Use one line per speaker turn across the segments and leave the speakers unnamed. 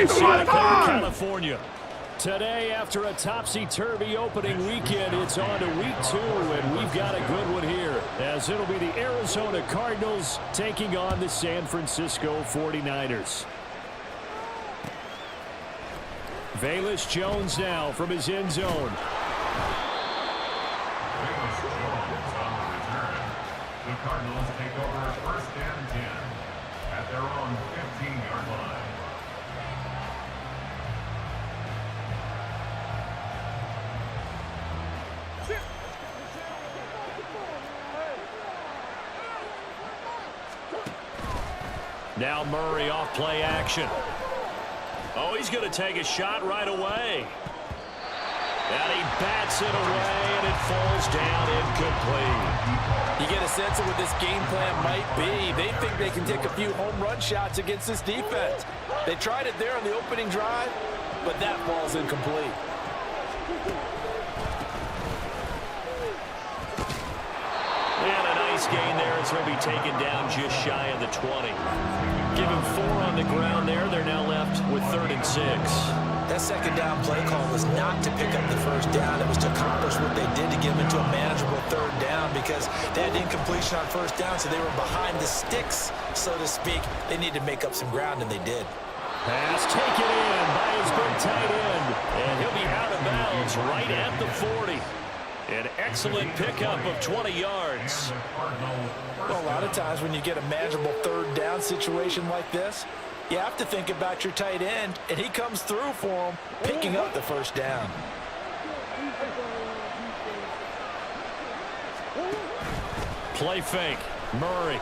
Santa Clara, California. Today, after a topsy-turvy opening weekend, it's on to week 2, and we've got a good one here, as it'll be the Arizona Cardinals taking on the San Francisco 49ers. Velus Jones now from his end zone.
The Cardinals take over first and 10 at their own 15-yard line.
Now Murray off play action. Oh, he's going to take a shot right away. And he bats it away, and it falls down incomplete.
You get a sense of what this game plan might be. They think they can take a few home run shots against this defense. They tried it there on the opening drive, but that ball's incomplete.
And a nice gain there as he'll be taken down just shy of the 20. Give him 4 on the ground there. They're now left with 3rd and 6.
That second down play call was not to pick up the first down. It was to accomplish what they did to get them into a manageable 3rd down because they had incompletion on first down, so they were behind the sticks, so to speak. They needed to make up some ground, and they did.
Pass taken in by his big tight end, and he'll be out of bounds right at the 40. An excellent pickup of 20 yards.
Well, a lot of times when you get a manageable 3rd down situation like this, you have to think about your tight end, and he comes through for him, picking up the first down.
Play fake. Murray.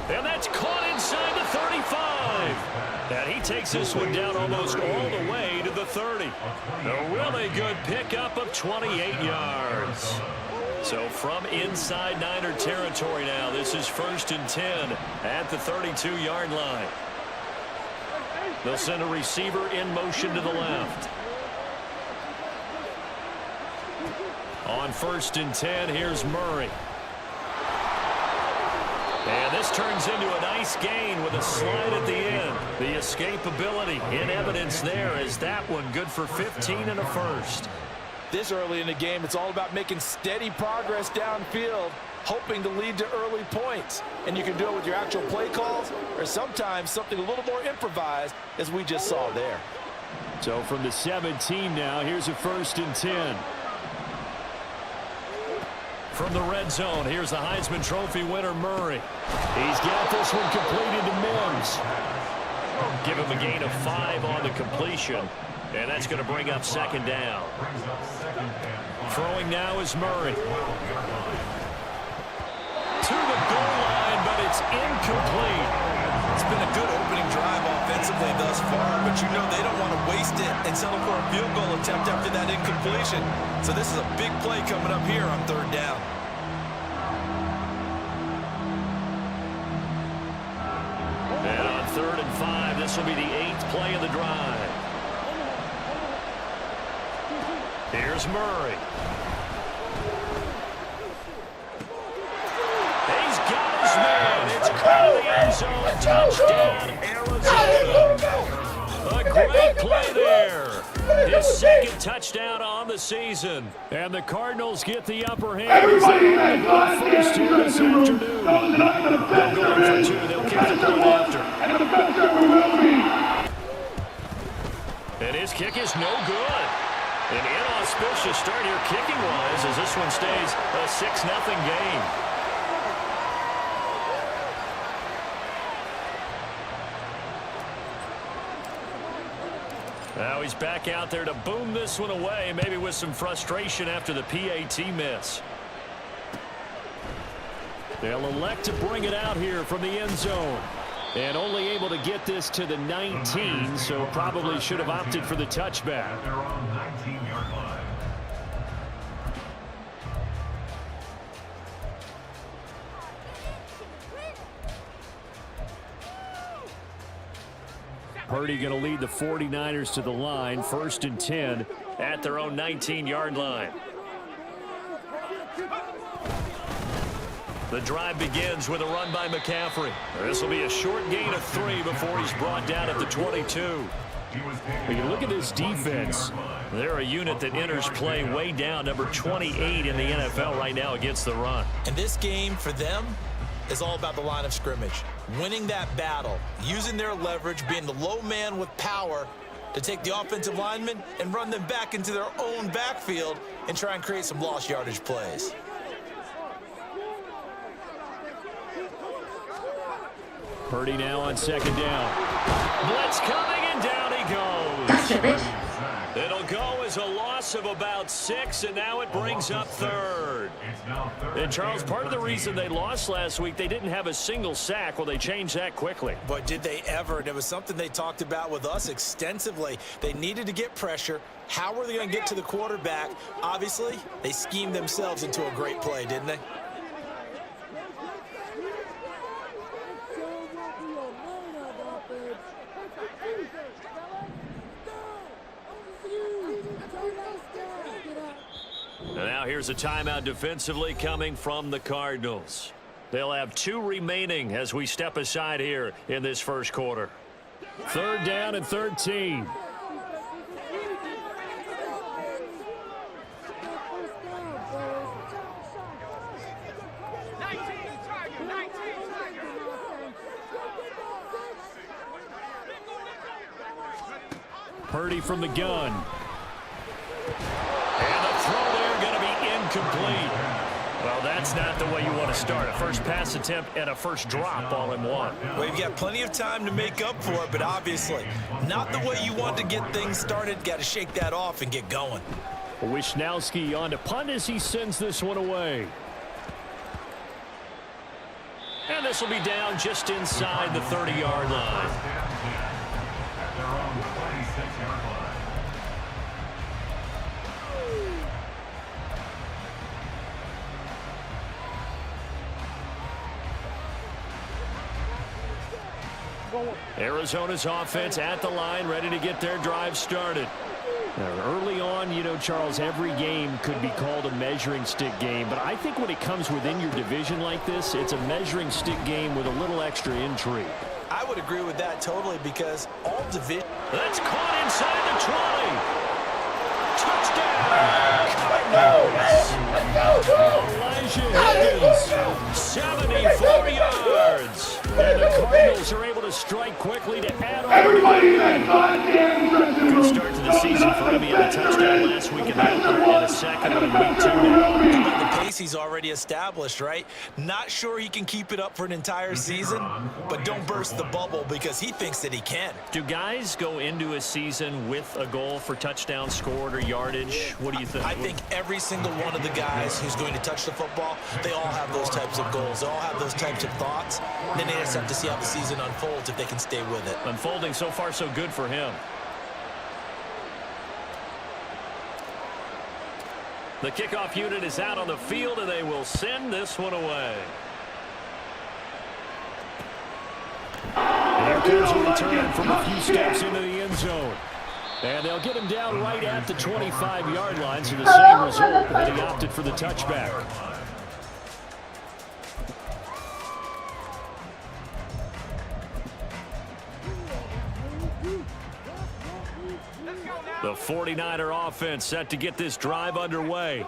And that's caught inside the 35. And he takes this one down almost all the way to the 30. A really good pickup of 28 yards. So from inside Niner territory now, this is 1st and 10 at the 32-yard line. They'll send a receiver in motion to the left. On 1st and 10, here's Murray. And this turns into a nice gain with a slide at the end. The escapability in evidence there is that one good for 15 and a first.
This early in the game, it's all about making steady progress downfield, hoping to lead to early points. And you can do it with your actual play calls or sometimes something a little more improvised, as we just saw there.
So from the 17 now, here's a 1st and 10. From the red zone, here's the Heisman Trophy winner, Murray. He's got this one completed to Mims. Give him a gain of 5 on the completion, and that's going to bring up 2nd down. Throwing now is Murray. To the goal line, but it's incomplete.
It's been a good opening drive offensively thus far, but you know they don't want to waste it and settle for a field goal attempt after that incompletion. So this is a big play coming up here on 3rd down.
And on 3rd and 5, this will be the 8th play of the drive. Here's Murray. He's got his man. It's caught in the end zone. Touchdown, Arizona. A great play there. His 2nd touchdown on the season. And the Cardinals get the upper hand as they go first here this afternoon. They'll go in for 2. They'll kick the point after. And his kick is no good. An inauspicious start here kicking-wise as this one stays a 6-0 game. Now he's back out there to boom this one away, maybe with some frustration after the PAT miss. They'll elect to bring it out here from the end zone. And only able to get this to the 19, so probably should have opted for the touchback.
They're on 19-yard line.
Purdy going to lead the 49ers to the line, 1st and 10 at their own 19-yard line. The drive begins with a run by McCaffrey. This will be a short gain of 3 before he's brought down at the 22.
When you look at this defense,
they're a unit that enters play way down, number 28 in the NFL right now against the run.
And this game for them is all about the line of scrimmage. Winning that battle, using their leverage, being the low man with power to take the offensive linemen and run them back into their own backfield and try and create some lost yardage plays.
Purdy now on second down. Blitz coming, and down he goes. It'll go as a loss of about 6, and now it brings up third. And, Charles, part of the reason they lost last week, they didn't have a single sack. Well, they changed that quickly.
But did they ever? And it was something they talked about with us extensively. They needed to get pressure. How were they going to get to the quarterback? Obviously, they schemed themselves into a great play, didn't they?
And now here's a timeout defensively coming from the Cardinals. They'll have 2 remaining as we step aside here in this first quarter. 3rd down and 13. Purdy from the gun. And the throw there going to be incomplete. Well, that's not the way you want to start. A first pass attempt and a first drop all in one.
Well, you've got plenty of time to make up for it, but obviously not the way you want to get things started. Got to shake that off and get going.
Wisnowski on to punt as he sends this one away. And this will be down just inside the 30-yard line.
At their own 26-yard line.
Arizona's offense at the line, ready to get their drive started. Now, early on, you know, Charles, every game could be called a measuring stick game, but I think when it comes within your division like this, it's a measuring stick game with a little extra intrigue.
I would agree with that totally because all division.
That's caught inside the 20. Touchdown! Elijah Higgins, 74 yards. And the Cardinals are able to strike quickly to add on.
Everybody that goddamn
Good start to the season for him. He had a touchdown last week in the opener and a second in week 2 now.
The pace he's already established, right? Not sure he can keep it up for an entire season, but don't burst the bubble because he thinks that he can.
Do guys go into a season with a goal for touchdown scored or yardage? What do you think?
I think every single one of the guys who's going to touch the football, they all have those types of goals. They all have those types of thoughts. Then they just have to see how the season unfolds if they can stay with it.
Unfolding so far so good for him. The kickoff unit is out on the field, and they will send this one away. And here comes a return from a few steps into the end zone. And they'll get him down right at the 25-yard line, so the same result, but he opted for the touchback. The 49er offense set to get this drive underway.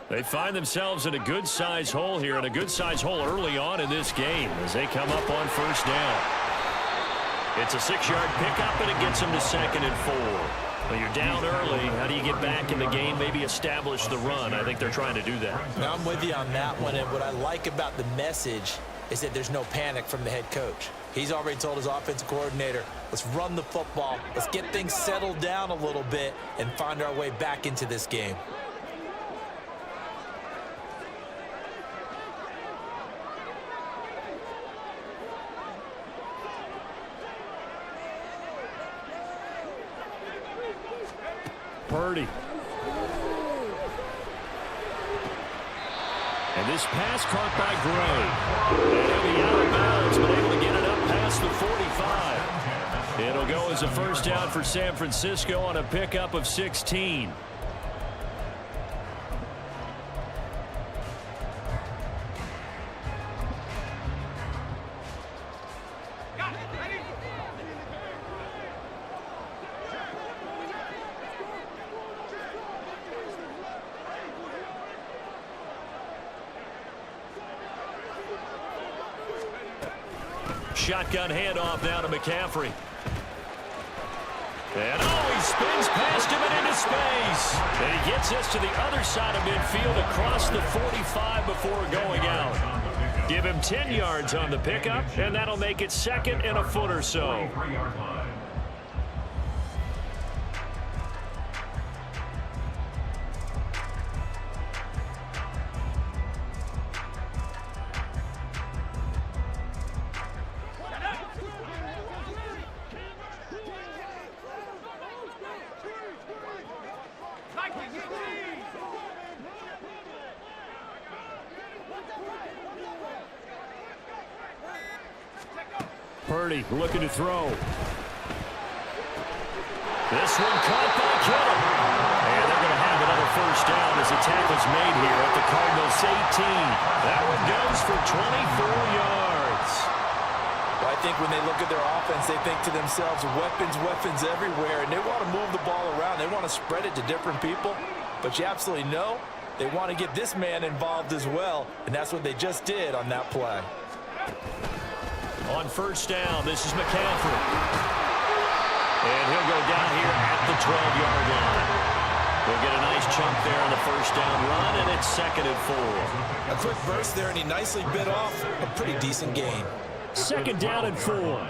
They find themselves in a good-sized hole here, and a good-sized hole early on in this game as they come up on first down. It's a 6-yard pickup, and it gets them to 2nd and 4. Well, you're down early. How do you get back in the game, maybe establish the run? I think they're trying to do that.
Now, I'm with you on that one, and what I like about the message is that there's no panic from the head coach. He's already told his offensive coordinator, let's run the football, let's get things settled down a little bit and find our way back into this game.
Purdy. And this pass caught by Gray. And he'll be out of bounds, but able to get it up past the 45. It'll go as a first down for San Francisco on a pickup of 16. shotgun handoff now to McCaffrey. And he spins past him and into space. And he gets us to the other side of midfield across the 45 before going out. Give him 10 yards on the pickup, and that'll make it second and a foot or so.
Purdy looking to throw.
This one caught by Kittle. And they're going to have another first down as the tackle's made here at the Cardinals' 18. That one goes for 24 yards.
Well, I think when they look at their offense, they think to themselves, weapons everywhere, and they want to move the ball around. They want to spread it to different people, but you absolutely know they want to get this man involved as well, and that's what they just did on that play.
On first down, this is McCaffrey. And he'll go down here at the 12-yard line. He'll get a nice chunk there on the first down run, and it's second and 4.
A quick burst there, and he nicely bit off a pretty decent gain.
Second down and 4.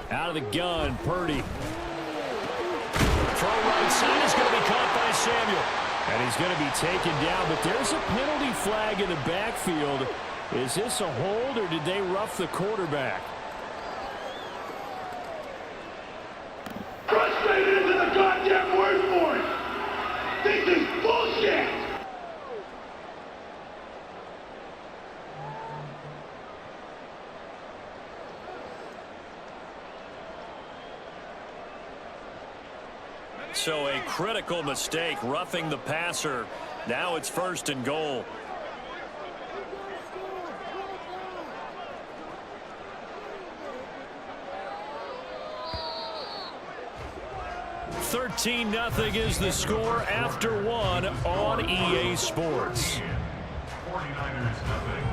Out of the gun, Purdy.
Throw right side is going to be caught by Samuel.
And he's going to be taken down, but there's a penalty flag in the backfield. Is this a hold, or did they rough the quarterback?
Frustrated into the goddamn word for it. This is bullshit.
So a critical mistake, roughing the passer. Now it's first and goal. $13-0 is the score after one on EA Sports.
49ers nothing.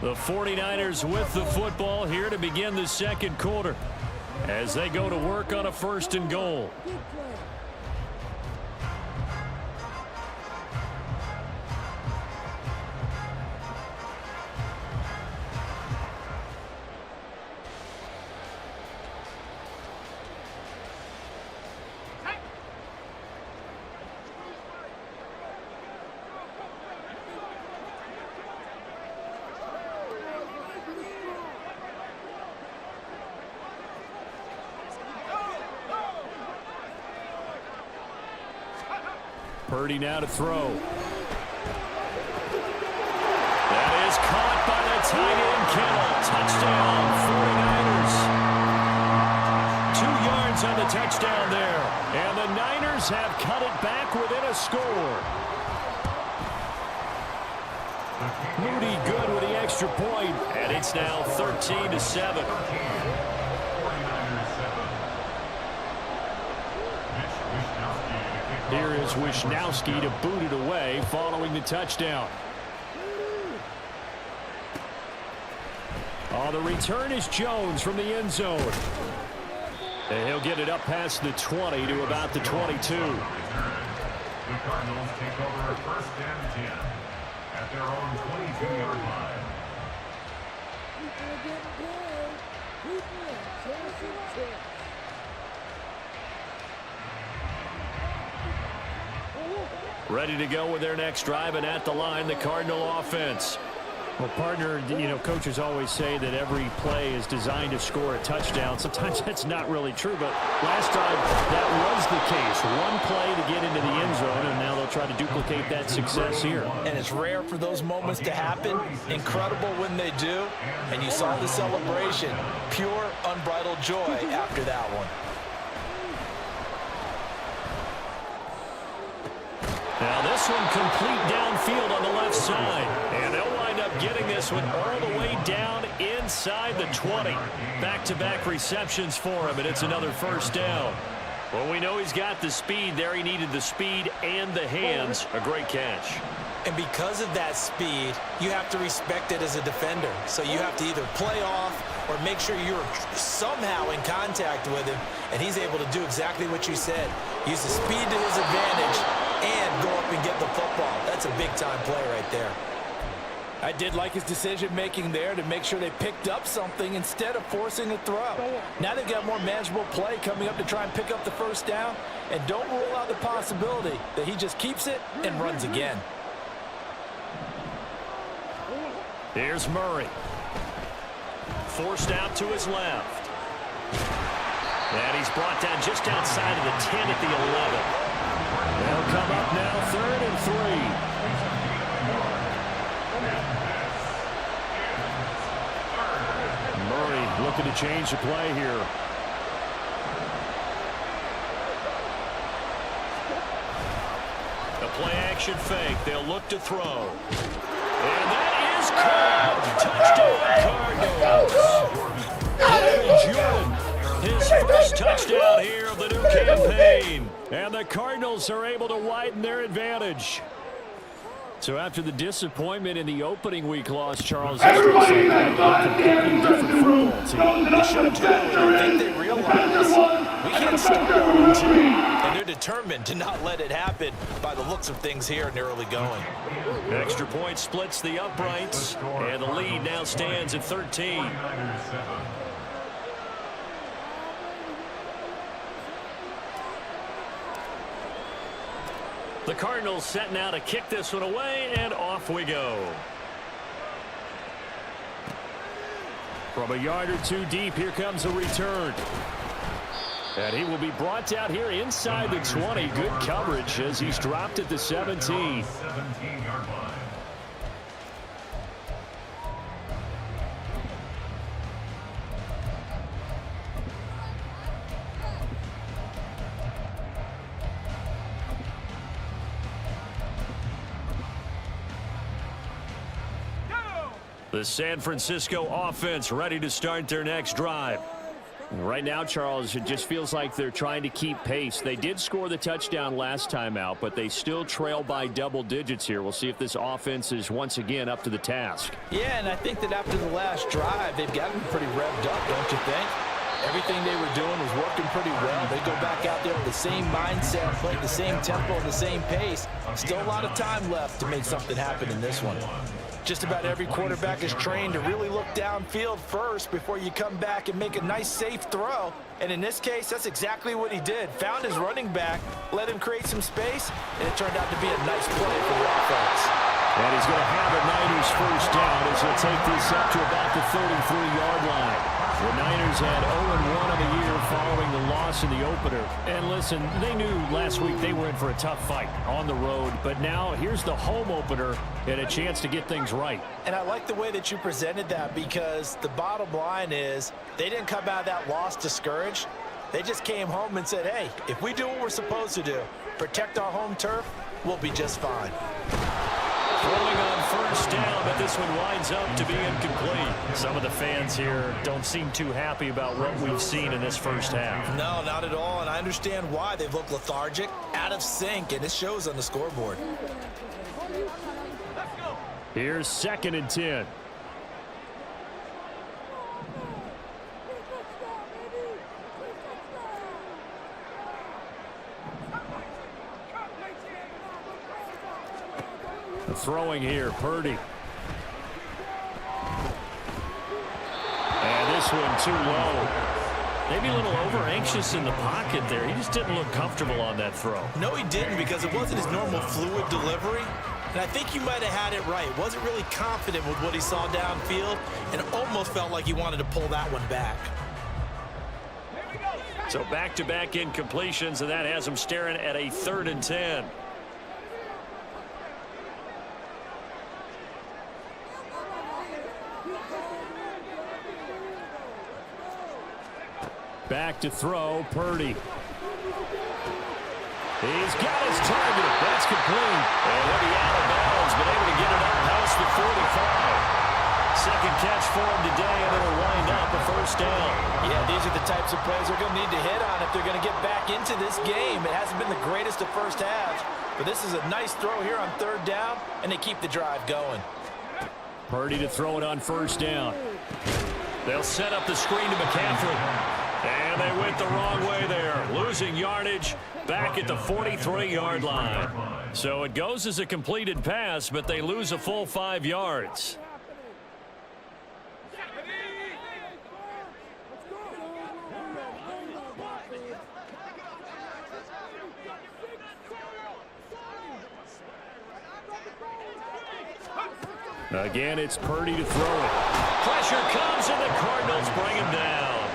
The 49ers with the football here to begin the second quarter as they go to work on a first and goal.
Purdy now to throw.
That is caught by the tight end, Kittle. Touchdown, 49ers. 2 yards on the touchdown there. And the Niners have cut it back within a score. Moody good with the extra point, and it's now 13-7.
Here is Wishnowski to boot it away following the touchdown. The return is Jones from the end zone. And he'll get it up past the 20 to about the 22.
The Cardinals take over first and 10 at their own 22-yard line.
Ready to go with their next drive, and at the line, the Cardinal offense.
Well, partner, coaches always say that every play is designed to score a touchdown. Sometimes that's not really true, but last time that was the case. One play to get into the end zone, and now they'll try to duplicate that success here.
And it's rare for those moments to happen. Incredible when they do. And you saw the celebration. Pure, unbridled joy after that one.
this one complete downfield on the left side. And they'll wind up getting this one all the way down inside the 20. Back-to-back receptions for him, and it's another first down. Well, we know he's got the speed there. He needed the speed and the hands. A great catch.
And because of that speed, you have to respect it as a defender. So you have to either play off or make sure you're somehow in contact with him, and he's able to do exactly what you said. Use the speed to his advantage and go up and get the football. That's a big-time play right there.
I did like his decision-making there to make sure they picked up something instead of forcing a throw. Now they've got more manageable play coming up to try and pick up the first down, and don't rule out the possibility that he just keeps it and runs again.
Here's Murray. Forced out to his left. And he's brought down just outside of the 10 at the 11. They'll come up now 3rd and 3. Murray looking to change the play here. A play action fake. They'll look to throw. And that is caught. Touchdown, Cardinals. His first touchdown here of the new campaign. And the Cardinals are able to widen their advantage. So after the disappointment in the opening week loss, Charles, this looks like a completely different football team.
They should do. I think they realize we can't start our team, and they're determined to not let it happen by the looks of things here in the early going.
Extra point splits the uprights, and the lead now stands at 13. The Cardinals set now to kick this one away, and off we go. From a yard or two deep, here comes a return. And he will be brought out here inside the 20. Good coverage as he's dropped at the 17.
17-yard line.
The San Francisco offense ready to start their next drive.
Right now, Charles, it just feels like they're trying to keep pace. They did score the touchdown last time out, but they still trail by double digits here. We'll see if this offense is once again up to the task.
Yeah, and I think that after the last drive, they've gotten pretty revved up, don't you think? Everything they were doing was working pretty well. They go back out there with the same mindset, playing the same tempo, the same pace. Still a lot of time left to make something happen in this one. Just about every quarterback is trained to really look downfield first before you come back and make a nice, safe throw. And in this case, that's exactly what he did. Found his running back, let him create some space, and it turned out to be a nice play for the offense.
And he's going to have a Niners first down as he'll take this up to about the 33-yard line. The Niners had 0-1 on the year following the loss in the opener. And listen, they knew last week they were in for a tough fight on the road. But now here's the home opener and a chance to get things right.
And I like the way that you presented that, because the bottom line is they didn't come out of that loss discouraged. They just came home and said, hey, if we do what we're supposed to do, protect our home turf, we'll be just fine.
Throwing on first down, but this one winds up to be incomplete. Some of the fans here don't seem too happy about what we've seen in this first half.
No, not at all, and I understand why. They've looked lethargic, out of sync, and it shows on the scoreboard.
Here's 2nd and 10. Throwing here, Purdy. And this one too low.
Maybe a little over-anxious in the pocket there. He just didn't look comfortable on that throw.
No, he didn't, because it wasn't his normal fluid delivery. And I think you might have had it right. Wasn't really confident with what he saw downfield, and almost felt like he wanted to pull that one back.
So back-to-back incompletions, and that has him staring at a 3rd and 10.
Back to throw, Purdy. He's got his target. That's complete.
down.
Yeah, these are the types of plays they're going to need to hit on if they're going to get back into this game. It hasn't been the greatest of first halves, but this is a nice throw here on third down, and they keep the drive going.
Purdy to throw it on first down.
They'll set up the screen to McCaffrey. And they went the wrong way there, losing yardage back at the 43-yard line. So it goes as a completed pass, but they lose a full 5 yards.
Again, it's Purdy to throw it.
Pressure comes, and the Cardinals bring him down.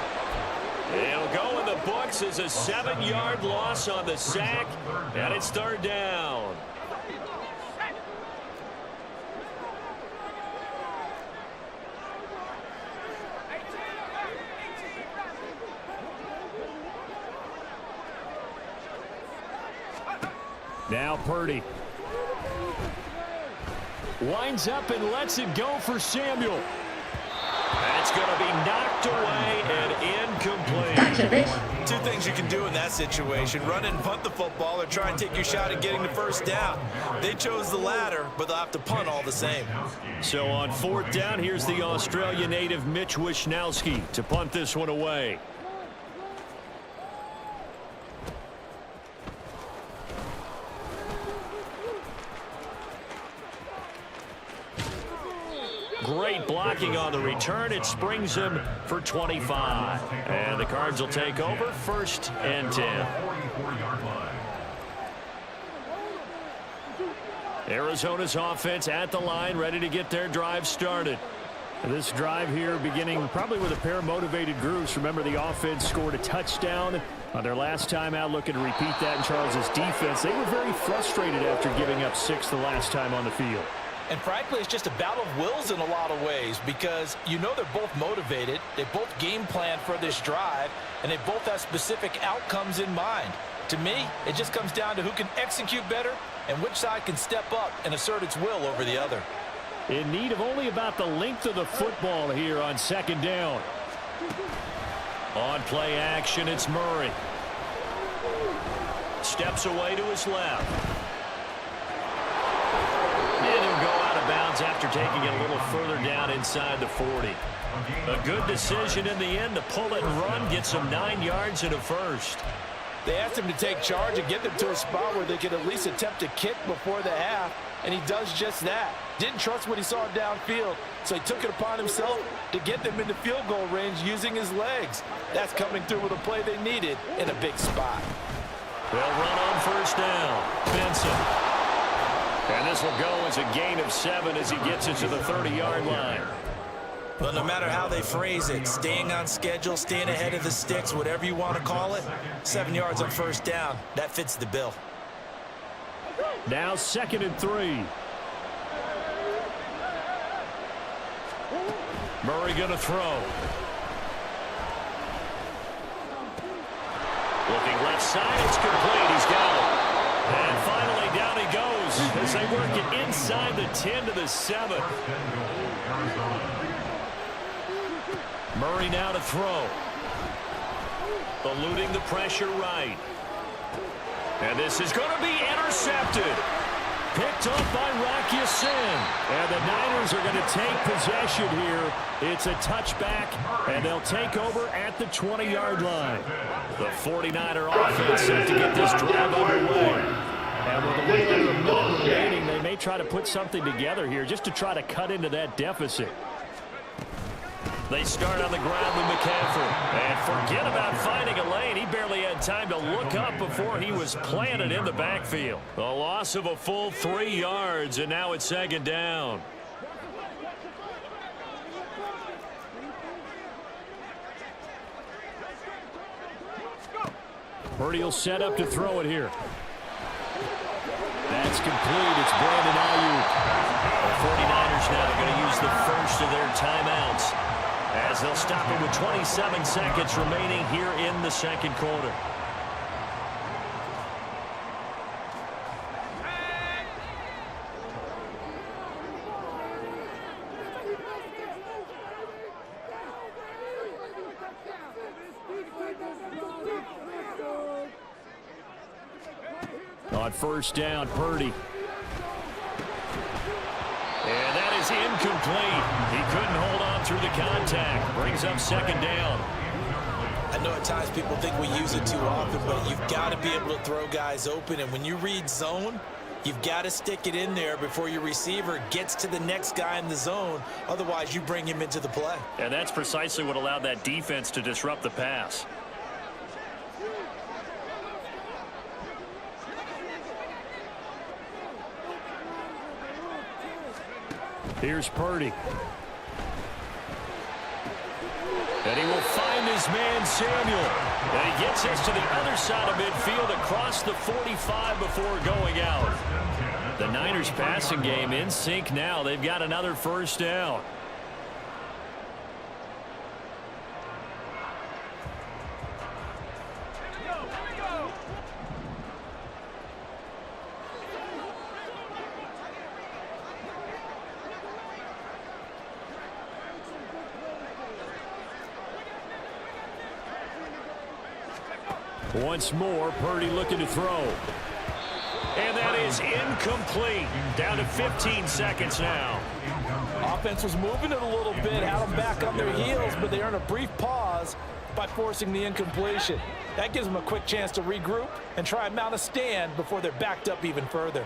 It'll go in the books as a 7-yard loss on the sack, and it's third down.
Now Purdy. Winds up and lets it go for Samuel.
That's going to be knocked away and incomplete.
Two things you can do in that situation: run and punt the football, or try and take your shot at getting the first down. They chose the latter, but they'll have to punt all the same.
So on fourth down, here's the Australia native Mitch Wishnowski to punt this one away. Great blocking on the return. It springs him for 25. And the Cards will take over, 1st and 10. Arizona's offense at the line, ready to get their drive started.
This drive here beginning probably with a pair of motivated groups. Remember, the offense scored a touchdown on their last time out, looking to repeat that in Charles's defense. They were very frustrated after giving up 6 the last time on the field.
And frankly, it's just a battle of wills in a lot of ways, because you know they're both motivated, they both game plan for this drive, and they both have specific outcomes in mind. To me, it just comes down to who can execute better and which side can step up and assert its will over the other.
In need of only about the length of the football here on 2nd down.
On play action, it's Murray. Steps away to his left. And he'll go out of bounds after taking it a little further down inside the 40. A good decision in the end to pull it and run, get some 9 yards and a first.
They asked him to take charge and get them to a spot where they could at least attempt to kick before the half, and he does just that. Didn't trust what he saw downfield, so he took it upon himself to get them into field goal range using his legs. That's coming through with a play they needed in a big spot.
They'll run on 1st down. Benson. And this will go as a gain of 7 as he gets it to the 30-yard line.
Well, no matter how they phrase it, staying on schedule, staying ahead of the sticks, whatever you want to call it, 7 yards on 1st down, that fits the bill.
Now 2nd and 3.
Murray going to throw. Looking left side, it's complete. He's got it. And finally down he goes as they work it inside the 10 to the 7. Murray now to throw. Eluding the pressure right. And this is going to be intercepted. Picked up by Rocky Sin. And the Niners are going to take possession here. It's a touchback, and they'll take over at the 20-yard line. The 49er offense set to get this drive underway.
And with a little under a minute remaining, they may try to put something together here just to try to cut into that deficit.
They start on the ground with McCaffrey. And forget about finding a lane. He barely had time to look up before he was planted in the backfield. A loss of a full 3 yards, and now it's 2nd down.
Purdy will set up to throw it here. That's complete. It's Brandon Ayuk.
The 49ers now going to use the first of their timeouts as they'll stop it with 27 seconds remaining here in the 2nd quarter.
On first down, Purdy.
And that is incomplete. He couldn't hold on through the contact. Brings up second down.
I know at times people think we use it too often, but you've got to be able to throw guys open. And when you read zone, you've got to stick it in there before your receiver gets to the next guy in the zone. Otherwise, you bring him into the play.
And that's precisely what allowed that defense to disrupt the pass.
Here's Purdy.
And he will find his man, Samuel. And he gets us to the other side of midfield across the 45 before going out. The Niners passing game in sync now. They've got another first down.
Once more, Purdy looking to throw.
And that is incomplete. Down to 15 seconds now.
Offense was moving it a little bit, had them back on their heels, but they earned a brief pause by forcing the incompletion. That gives them a quick chance to regroup and try and mount a stand before they're backed up even further.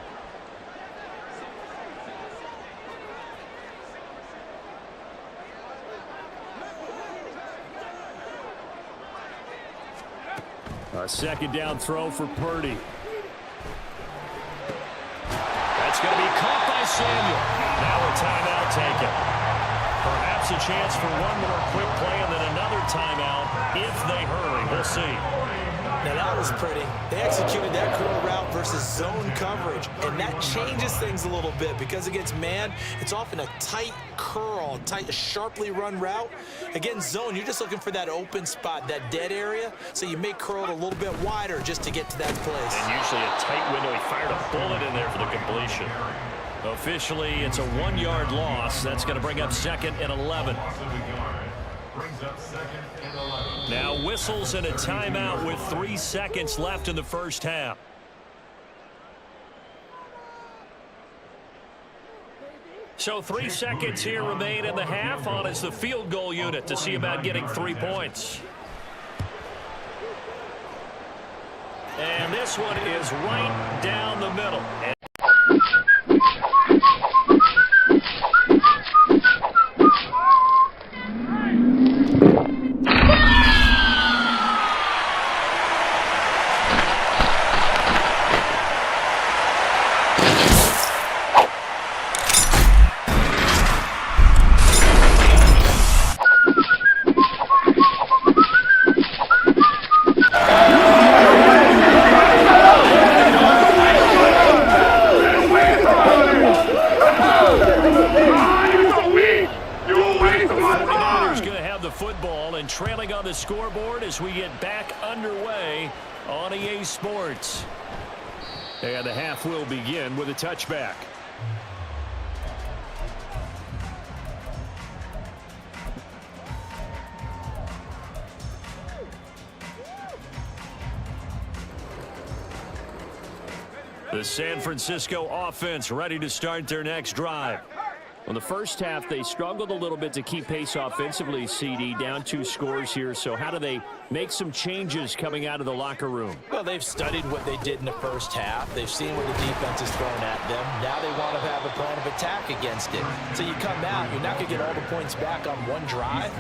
A second down throw for Purdy.
That's going to be caught by Samuel. Now a timeout taken. Perhaps a chance for one more quick play and then another timeout if they hurry. We'll see.
Now that was pretty. They executed that curl route versus zone coverage, and that changes things a little bit because against man, it's often a tight curl, tight, sharply run route. Against zone, you're just looking for that open spot, that dead area, so you may curl it a little bit wider just to get to that place.
And usually a tight window. He fired a bullet in there for the completion. Officially, it's a 1-yard loss. That's going to bring up second and 11. Now whistles and a timeout with 3 seconds left in the first half. So 3 seconds here remain in the half. On is the field goal unit to see about getting 3 points. And this one is right down the middle. Trailing on the scoreboard as we get back underway on EA Sports.
And the half will begin with a touchback.
The San Francisco offense ready to start their next drive.
Well, the first half, they struggled a little bit to keep pace offensively, CD, down 2 scores here. So how do they make some changes coming out of the locker room?
Well, they've studied what they did in the first half. They've seen what the defense is throwing at them. Now they want to have a plan of attack against it. So you come out, you're not going to get all the points back on one drive,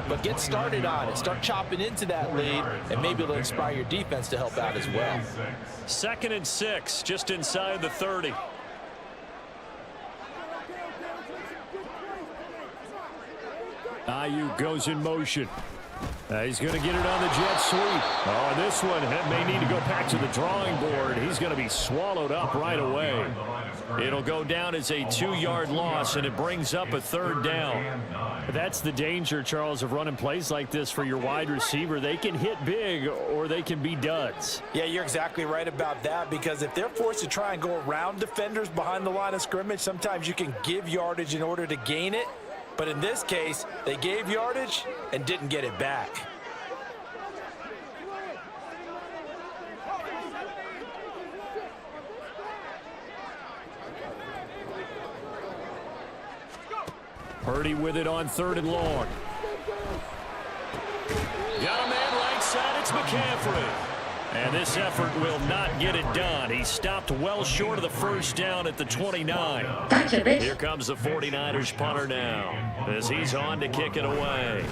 but get started on it. Start chopping into that lead, and maybe it'll inspire your defense to help out as well.
2nd and 6, just inside the 30.
Ayuk goes in motion. He's going to get it on the jet sweep. Oh, this one may need to go back to the drawing board. He's going to be swallowed up right away. It'll go down as a 2-yard loss, and it brings up a 3rd down. That's the danger, Charles, of running plays like this for your wide receiver. They can hit big or they can be duds.
Yeah, you're exactly right about that, because if they're forced to try and go around defenders behind the line of scrimmage, sometimes you can give yardage in order to gain it. But in this case, they gave yardage and didn't get it back.
Purdy with it on 3rd and long.
Got a man right side. It's McCaffrey.
And this effort will not get it done. He stopped well short of the first down at the 29.
Here comes the 49ers punter now as he's on to kick it away.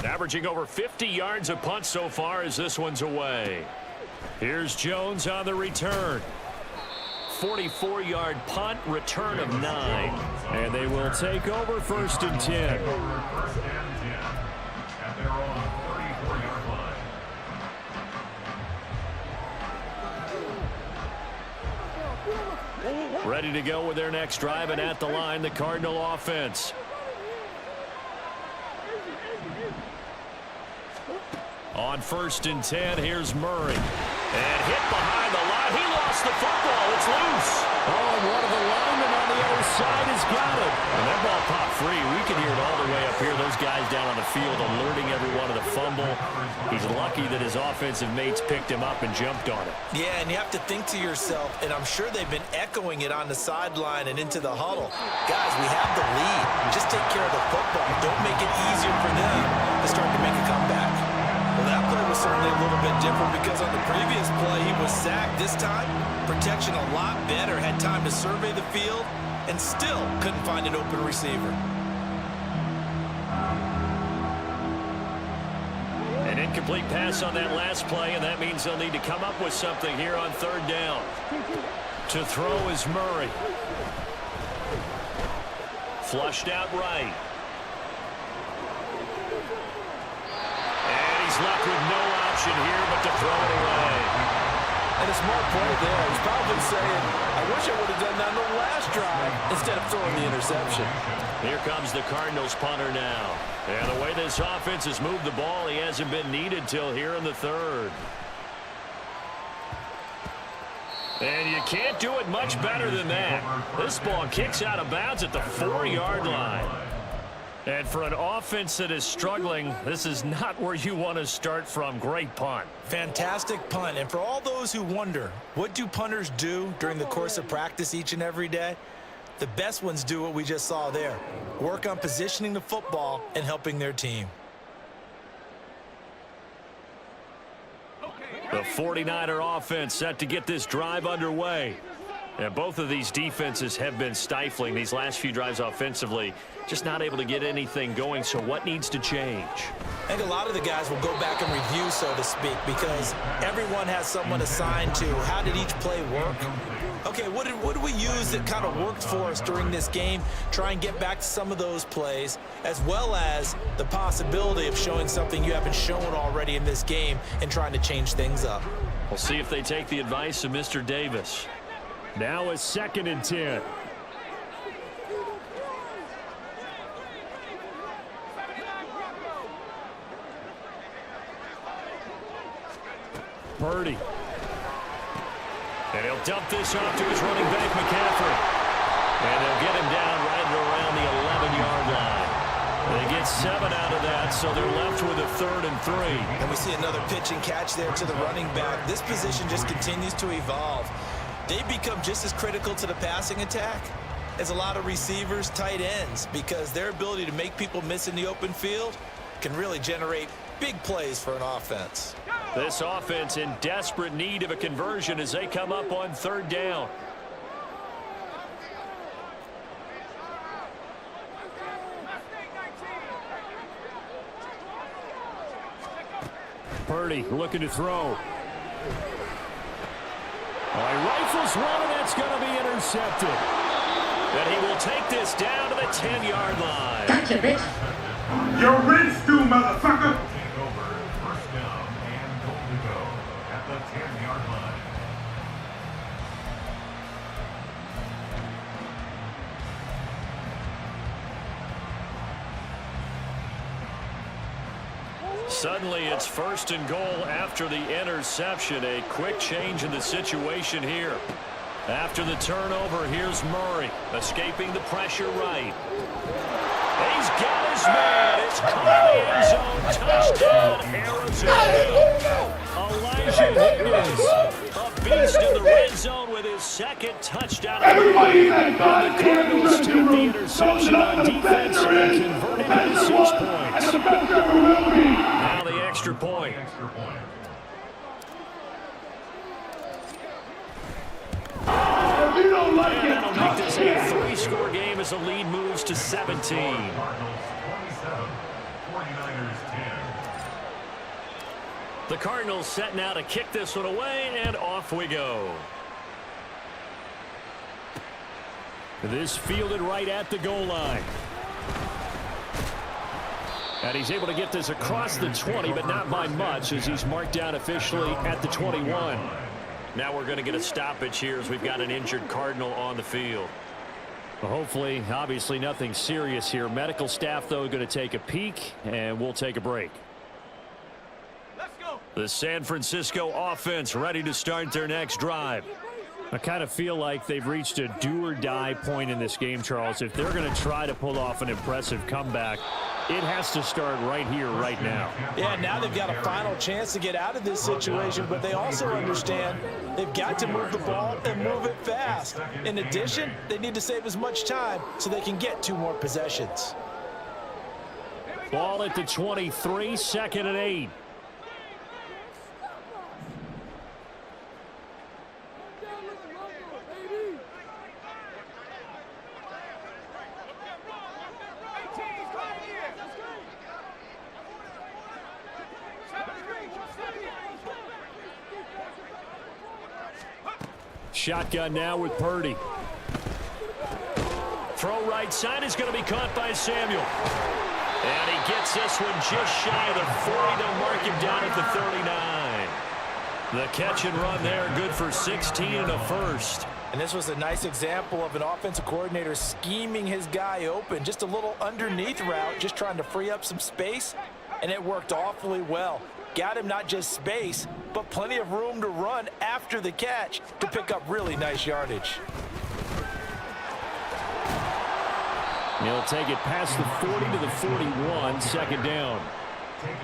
Averaging over 50 yards a punt so far as this one's away.
Here's Jones on the return.
44-yard punt, return of 9.
And they will take over 1st and 10.
First and 10 at their own 34-yard line.
Ready to go with their next drive, and at the line, the Cardinal offense. On 1st and 10, here's Murray.
And hit behind the line. He lost the football. It's loose.
Oh, and one of the linemen on the other side has got it.
And that ball popped free. We can hear it all the way up here. Those guys down on the field alerting everyone of the fumble. He's lucky that his offensive mates picked him up and jumped on it.
Yeah, and you have to think to yourself, and I'm sure they've been echoing it on the sideline and into the huddle. Guys, we have the lead. Just take care of the football. Don't make it easier for them to start to make a comeback. Well, that play was certainly a little bit different because on the previous play, he was sacked. This time, protection a lot better. Had time to survey the field and still couldn't find an open receiver.
An incomplete pass on that last play, and that means they'll need to come up with something here on 3rd down. To throw is Murray. Flushed out right. And he's left with no option here but to throw it away.
And a smart play there. He's probably saying, I wish I would have done that on the last drive instead of throwing the interception.
Here comes the Cardinals punter now.
And the way this offense has moved the ball, he hasn't been needed till here in the 3rd. And you can't do it much better than that. This ball kicks out of bounds at the 4-yard line. And for an offense that is struggling, this is not where you want to start from. Great punt.
Fantastic punt. And for all those who wonder, what do punters do during the course of practice each and every day? The best ones do what we just saw there. Work on positioning the football and helping their team.
The 49er offense set to get this drive underway. And both of these defenses have been stifling these last few drives offensively. Just not able to get anything going, so what needs to change?
I think a lot of the guys will go back and review, so to speak, because everyone has someone assigned to how did each play work. Okay, what did we use that kind of worked for us during this game? Try and get back to some of those plays, as well as the possibility of showing something you haven't shown already in this game and trying to change things up.
We'll see if they take the advice of Mr. Davis. Now it's 2nd and 10. Purdy. And he'll dump this off to his running back, McCaffrey. And they'll get him down right around the 11-yard line. They get 7 out of that, so they're left with a 3rd and 3.
And we see another pitch and catch there to the running back. This position just continues to evolve. They become just as critical to the passing attack as a lot of receivers, tight ends, because their ability to make people miss in the open field can really generate big plays for an offense.
This offense in desperate need of a conversion as they come up on 3rd down. Purdy looking to throw. Oh, he rifles one, and that's going to be intercepted.
And he will take this down to the 10-yard line.
Gotcha, bitch.
You're rinsed, too, motherfucker. Take over, first down and goal to go at the 10-yard line.
Suddenly it's 1st and goal after the interception. A quick change in the situation here. After the turnover, here's Murray escaping the pressure right. He's got his man. It's caught in the end zone. Touchdown, Arizona. Elijah Higgins. A
feast in the red zone with his second touchdown.
Everybody in that
And the Cardinals take the
room,
interception on defense and convert it into 6 points.
and the best ever will be.
Now the extra point.
If you don't like
And
it,
that'll make this a 3-score game as the lead moves to 17.
Cardinals 27, 49ers 10.
The Cardinals set now to kick this one away, and off we go. This fielded right at the goal line. And he's able to get this across the 20, but not by much, as he's marked down officially at the 21. Now we're going to get a stoppage here as we've got an injured Cardinal on the field. Well, hopefully, obviously nothing serious here. Medical staff, though, going to take a peek, and we'll take a break. The San Francisco offense ready to start their next drive. I kind of feel like they've reached a do-or-die point in this game, Charles. If they're going to try to pull off an impressive comeback, it has to start right here, right now.
Yeah, now they've got a final chance to get out of this situation, but they also understand they've got to move the ball and move it fast. In addition, they need to save as much time so they can get 2 more possessions.
Ball at the 23, 2nd and 8. Shotgun now with Purdy. Throw right side is going to be caught by Samuel. And he gets this one just shy of the 40. They'll mark him down at the 39. The catch and run there, good for 16 and a first.
And this was a nice example of an offensive coordinator scheming his guy open. Just a little underneath route, just trying to free up some space, and it worked awfully well. Got him not just space, but plenty of room to run after the catch to pick up really nice yardage.
He'll take it past the 40 to the 41, 2nd down.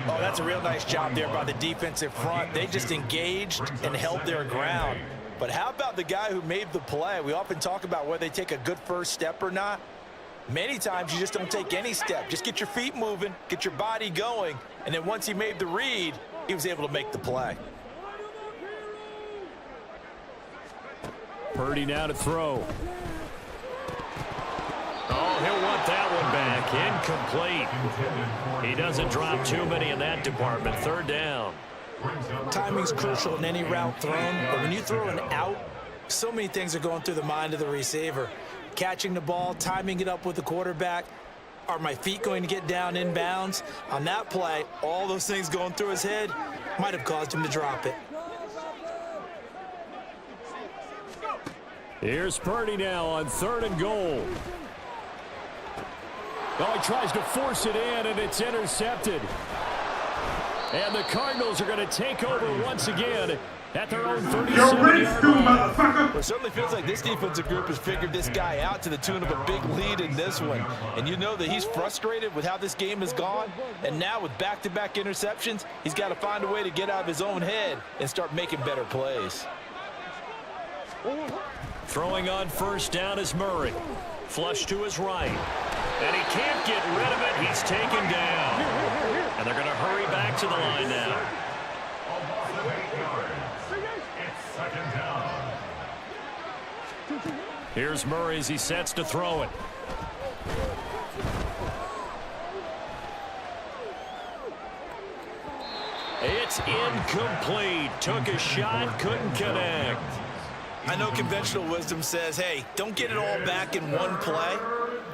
Oh, that's a real nice job there by the defensive front. They just engaged and held their ground. But how about the guy who made the play? We often talk about whether they take a good first step or not. Many times you just don't take any step. Just get your feet moving, get your body going, and then once he made the read, he was able to make the play.
Purdy now to throw. Oh, he'll want that one back. Incomplete. He doesn't drop too many in that department. 3rd down.
Timing's crucial in any route thrown, but when you throw an out, so many things are going through the mind of the receiver. Catching the ball, timing it up with the quarterback. Are my feet going to get down in bounds? On that play, all those things going through his head might have caused him to drop it.
Here's Purdy now on 3rd and goal. Oh, he tries to force it in, and it's intercepted. And the Cardinals are going to take over once again at their own 37-yard line.
It certainly feels like this defensive group has figured this guy out to the tune of a big lead in this one. And you know that he's frustrated with how this game has gone. And now with back-to-back interceptions, he's got to find a way to get out of his own head and start making better plays.
Throwing on 1st down is Murray. Flush to his right. And he can't get rid of it. He's taken down. And they're going to hurry back to the line now.
It's 2nd down.
Here's Murray as he sets to throw it. It's incomplete. Took a shot, couldn't connect.
I know conventional wisdom says, hey, don't get it all back in one play.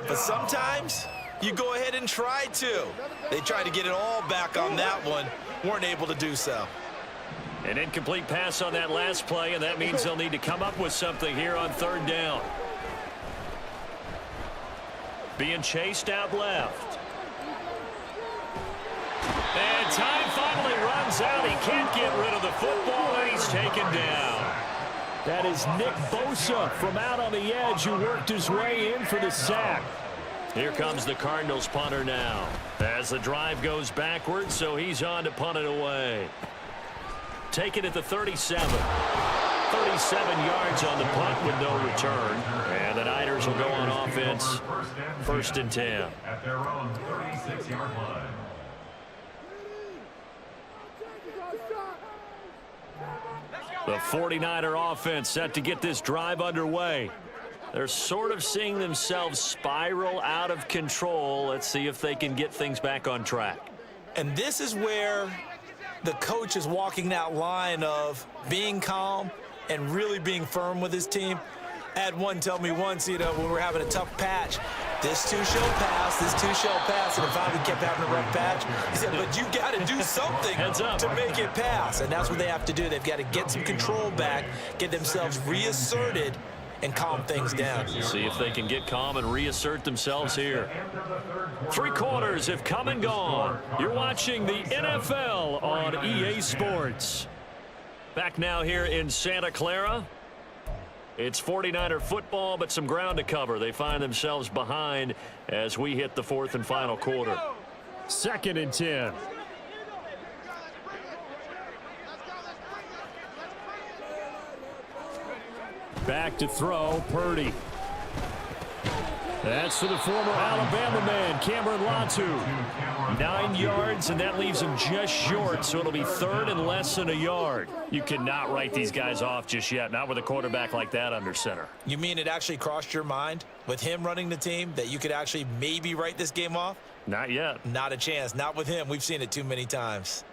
But sometimes you go ahead and try to. They tried to get it all back on that one. Weren't able to do so.
An incomplete pass on that last play, and that means they'll need to come up with something here on 3rd down. Being chased out left. And time finally runs out. He can't get rid of the football, and he's taken down. That is Nick Bosa from out on the edge who worked his way in for the sack. Here comes the Cardinals punter now as the drive goes backwards, so he's on to punt it away. Take it at the 37. 37 yards on the punt with no return. And the Niners will go on offense, 1st and 10.
At their own 36-yard line.
The 49er offense set to get this drive underway. They're sort of seeing themselves spiral out of control. Let's see if they can get things back on track.
And this is where the coach is walking that line of being calm and really being firm with his team. I had one tell me once, when we were having a tough patch, this too shall pass, this too shall pass, and if I kept having a rough patch, he said, but you got to do something to make it pass, and that's what they have to do. They've got to get some control back, get themselves reasserted, and calm things down.
See if they can get calm and reassert themselves here. 3 quarters have come and gone. You're watching the NFL on EA Sports. Back now here in Santa Clara. It's 49er football, but some ground to cover. They find themselves behind as we hit the 4th and final quarter.
2nd and 10. Back to throw, Purdy. That's to the former Alabama man, Cameron Latu. 9 yards, and that leaves him just short, so it'll be 3rd and less than a yard. You cannot write these guys off just yet, not with a quarterback like that under center.
You mean it actually crossed your mind with him running the team that you could actually maybe write this game off?
Not yet.
Not a chance. Not with him. We've seen it too many times.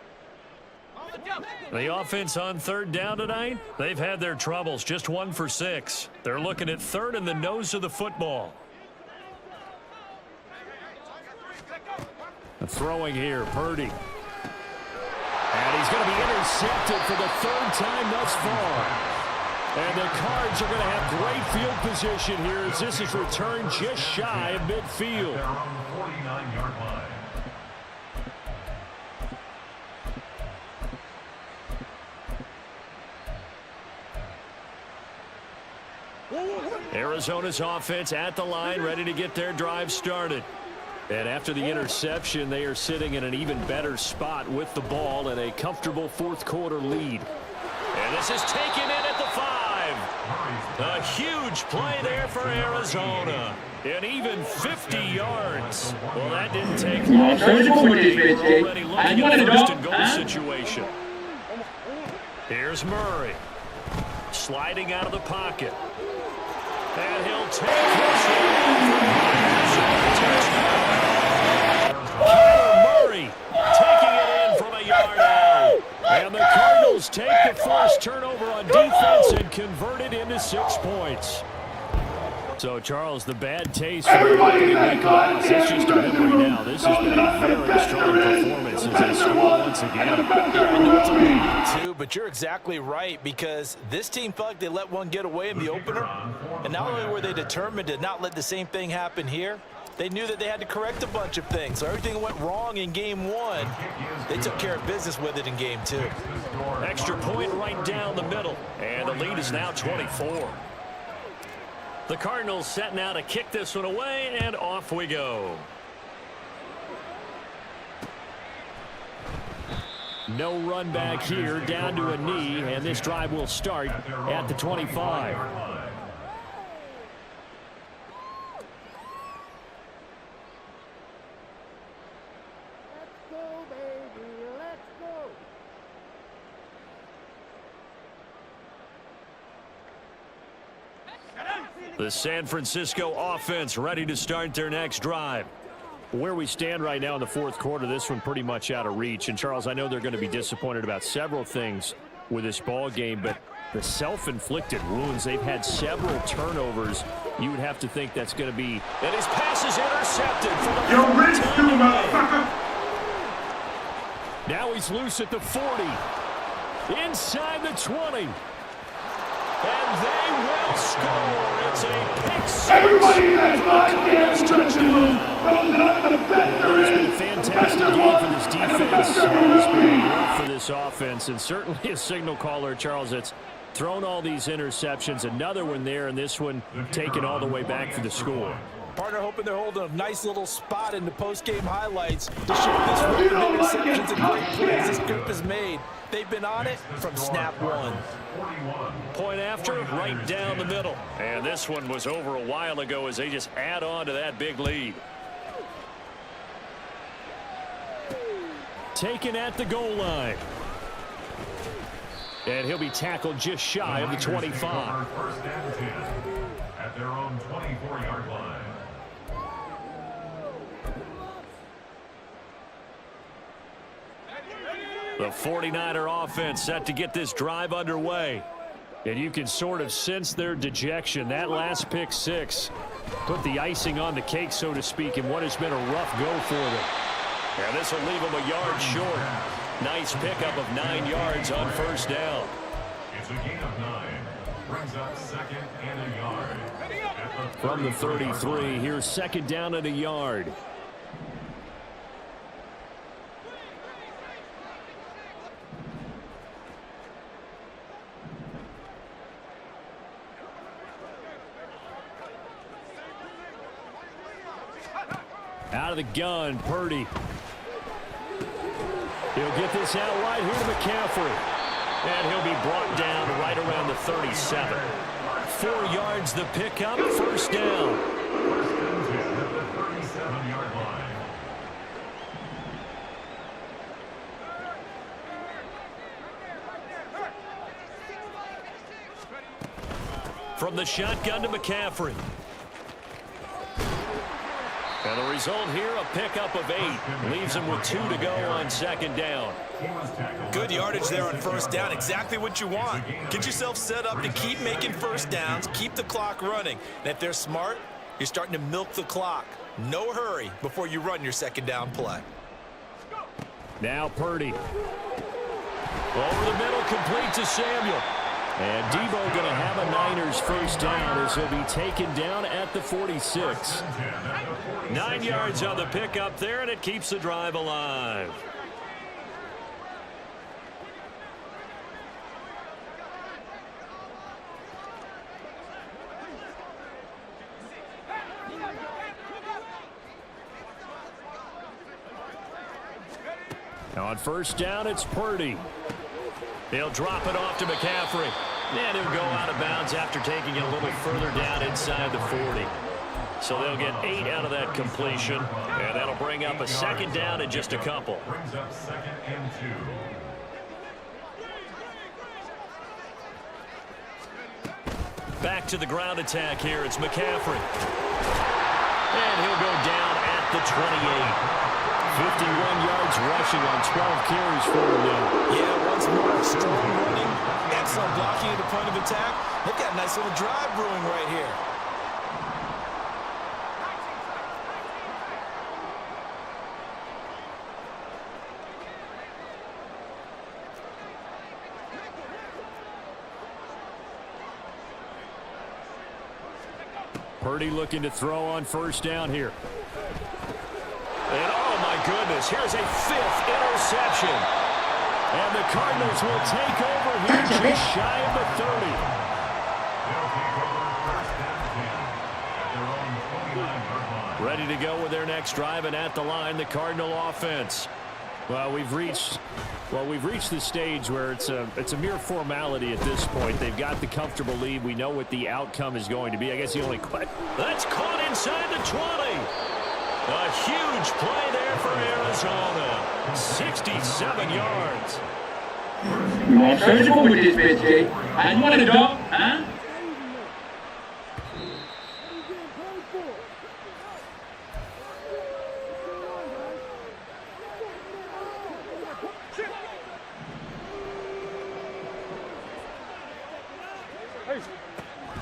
The offense on 3rd down tonight, they've had their troubles, just 1 for 6. They're looking at 3rd in the nose of the football.
Throwing here, Purdy. And he's going to be intercepted for the 3rd time thus far. And the Cards are going to have great field position here as this is returned just shy of midfield.
Their own 49-yard line.
Arizona's offense at the line, ready to get their drive started. And after the interception, they are sitting in an even better spot with the ball and a comfortable 4th quarter lead. And this is taken in at the 5. A huge play there for Arizona. And even 50 yards. Well, that didn't take long. Already looking at a 1st and goal situation. Here's Murray. Sliding out of the pocket. And he'll take this Murray taking it in from a yard out. And the Cardinals take the first turnover on defense and convert it into 6 points. So, Charles, the bad taste for the opening week loss, that's just a memory now. This has been a very strong performance as they score once again.
I know it's a lead too, but you're exactly right, because this team felt like they let one get away in the opener. And not only were they determined to not let the same thing happen here, they knew that they had to correct a bunch of things. So everything that went wrong in game 1, they took care of business with it in game 2.
Extra point right down the middle. And the lead is now 24. The Cardinals set now to kick this one away, and off we go.
No run back here, down to a knee, and this drive will start at the 25.
The San Francisco offense ready to start their next drive.
Where we stand right now in the 4th quarter, this one pretty much out of reach. And, Charles, I know they're going to be disappointed about several things with this ball game, but the self-inflicted wounds, they've had several turnovers. You would have to think that's going to be...
And his pass is intercepted for the
You're rich too, motherfucker!
Now he's loose at the 40. Inside the 20.
And they will score. It's a pick six.
Everybody in that
Cardinals touchdown.
It's been a fantastic game for this defense. It's been great for this offense, and certainly a signal caller, Charles, that's thrown all these interceptions. Another one there, and this one taken all the way back for the score.
Partner hoping they're holding a nice little spot in the post-game highlights to show this record of interceptions and great plays this group has made. They've been on it from snap one.
Point after, right down the middle. And this one was over a while ago as they just add on to that big lead.
Taken at the goal line. And he'll be tackled just shy of the 25.
First and 10 at their own 24-yard line.
The 49er offense set to get this drive underway.
And you can sort of sense their dejection. That last pick six put the icing on the cake, so to speak, in what has been a rough go for them.
And this will leave them a yard short. Nice pickup of 9 yards on first down.
It's a gain of 9. Brings up second and a yard.
From the 33, here's second down and a yard. Out of the gun, Purdy. He'll get this out wide here to McCaffrey.
And he'll be brought down right around the 37. 4 yards the pickup, first down.
First and 10 at the 37-yard line.
From the shotgun to McCaffrey. And the result here, a pickup of 8. Leaves him with 2 to go on second down.
Good yardage there on first down. Exactly what you want. Get yourself set up to keep making first downs, keep the clock running. And if they're smart, you're starting to milk the clock. No hurry before you run your second down play.
Now Purdy.
Over the middle, complete to Samuel.
And Debo going to have a Niners first down as he'll be taken down at the 46.
9 yards on the pickup there, and it keeps the drive alive.
On first down, it's Purdy.
They'll drop it off to McCaffrey. And he'll go out of bounds after taking it a little further down inside the 40. So they'll get 8 out of that completion. And that'll bring up a second down in just a couple.
Brings up second and 2.
Back to the ground attack here. It's McCaffrey. And he'll go down at the 28.
51 yards rushing on 12 carries for him now.
Yeah, once more, strong running, excellent blocking at the point of attack. They've got a nice little drive brewing right here.
Purdy looking to throw on first down here.
And oh my goodness, here's a 5th interception. And the Cardinals will take over here just shy of the 30.
They'll take over first and 10 at their own 29-yard line.
Ready to go with their next drive, and at the line, the Cardinal offense. Well, we've reached the stage where it's a mere formality at this point. They've got the comfortable lead. We know what the outcome is going to be. I guess the only question.
That's caught inside the 20. A huge play there for Arizona. 67 yards.
You want surgical with this bitch, Jay? I you want a dog, huh?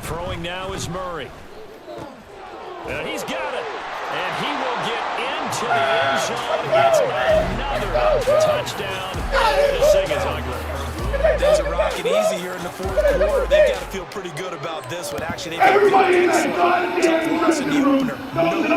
Throwing now is Murray. And he's got it. And he will get into the end zone. It's another touchdown. This thing is ugly.
Things are rocking easy here in the fourth quarter. They've got to feel pretty good about this one. Actually, they've got to tough loss in the opener. No way they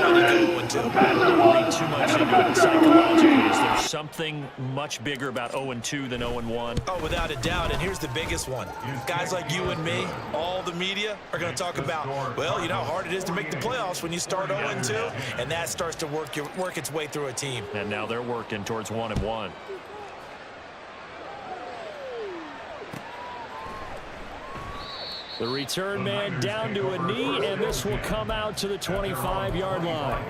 want to go 0-2.
I don't read too much into it psychologically. Is there something much bigger about 0-2 than 0-1?
Oh, without a doubt, and here's the biggest one. Guys like you and me, all the media, are going to talk about, well, you know how hard it is to make the playoffs when you start 0-2, and that starts to work its way through a team.
And now they're working towards 1-1.
The return man down to a knee, and this will come out to the 25-yard line.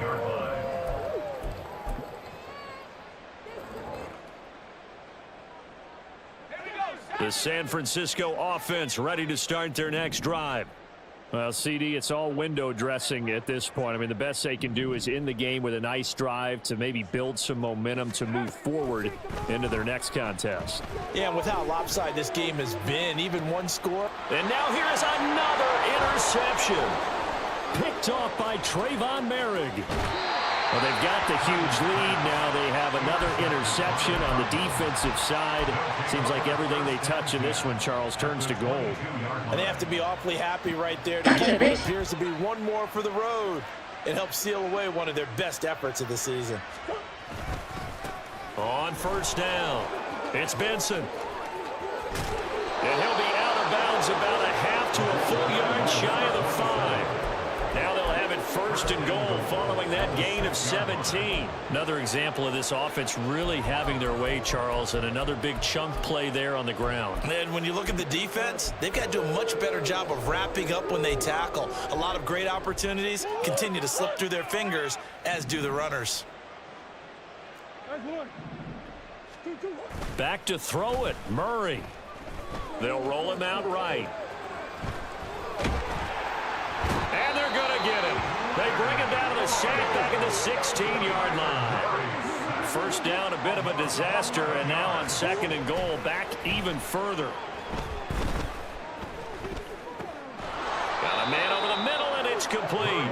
The San Francisco offense ready to start their next drive.
Well, CD, it's all window dressing at this point. I mean, the best they can do is end the game with a nice drive to maybe build some momentum to move forward into their next contest.
Yeah, and with how lopsided this game has been, even one score.
And now here is another interception.
Picked off by Trayvon Merrick. Well, they've got the huge lead. Now they have another interception on the defensive side. Seems like everything they touch in this one, Charles, turns to gold.
And they have to be awfully happy right there to get what appears to be one more for the road. It helps seal away one of their best efforts of the season.
On first down, it's Benson. And he'll be out of bounds about a half to a full yard shy of the 5. Now they'll have it first and goal following that gain of 17. Another example of this offense really having their way, Charles, and another big chunk play there on the ground.
And when you look at the defense, they've got to do a much better job of wrapping up when they tackle. A lot of great opportunities continue to slip through their fingers, as do the runners.
Back to throw it, Murray. They'll roll him out right. And they're going to get him. They bring him down to the sack back at the 16-yard line. First down, a bit of a disaster, and now on second and goal, back even further. Got a man over the middle, and it's complete.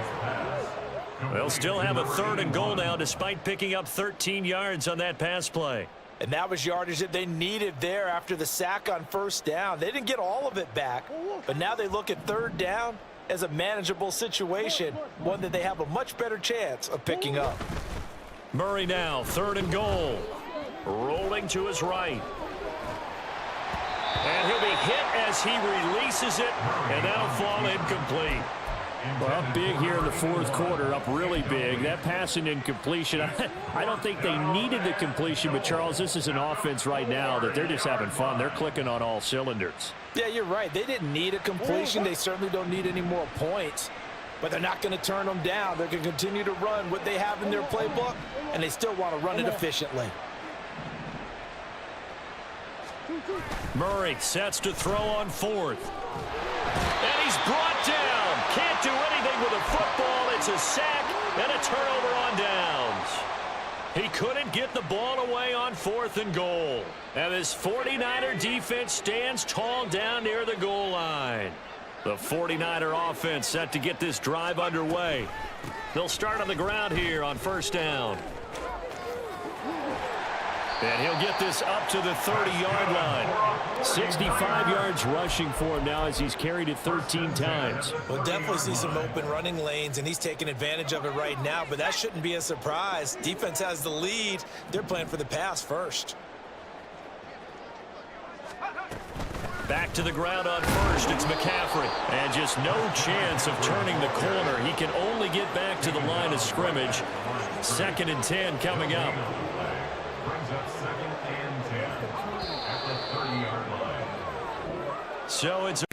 They'll still have a third and goal now, despite picking up 13 yards on that pass play.
And that was yardage that they needed there after the sack on first down. They didn't get all of it back, but now they look at third down as a manageable situation, one that they have a much better chance of picking up.
Murray now, third and goal. Rolling to his right. And he'll be hit as he releases it, and that'll fall incomplete.
Well, up big here in the fourth quarter, up really big. That passing incompletion, I don't think they needed the completion, but Charles, this is an offense right now that they're just having fun. They're clicking on all cylinders.
Yeah, you're right. They didn't need a completion. They certainly don't need any more points, but they're not going to turn them down. They're going to continue to run what they have in their playbook, and they still want to run it efficiently.
Murray sets to throw on fourth. And he's brought down. Can't do anything with a football. It's a sack and a turnover on downs. He couldn't get the ball away on fourth and goal. And this 49er defense stands tall down near the goal line. The 49er offense set to get this drive underway. They'll start on the ground here on first down. And he'll get this up to the 30-yard line.
65 yards rushing for him now as he's carried it 13 times.
We'll definitely see some open running lanes, and he's taking advantage of it right now, but that shouldn't be a surprise. Defense has the lead. They're playing for the pass first.
Back to the ground on first. It's McCaffrey. And just no chance of turning the corner. He can only get back to the line of scrimmage. 2nd and 10 coming up.
Brings up 2nd and 10 at the 30-yard line.
So it's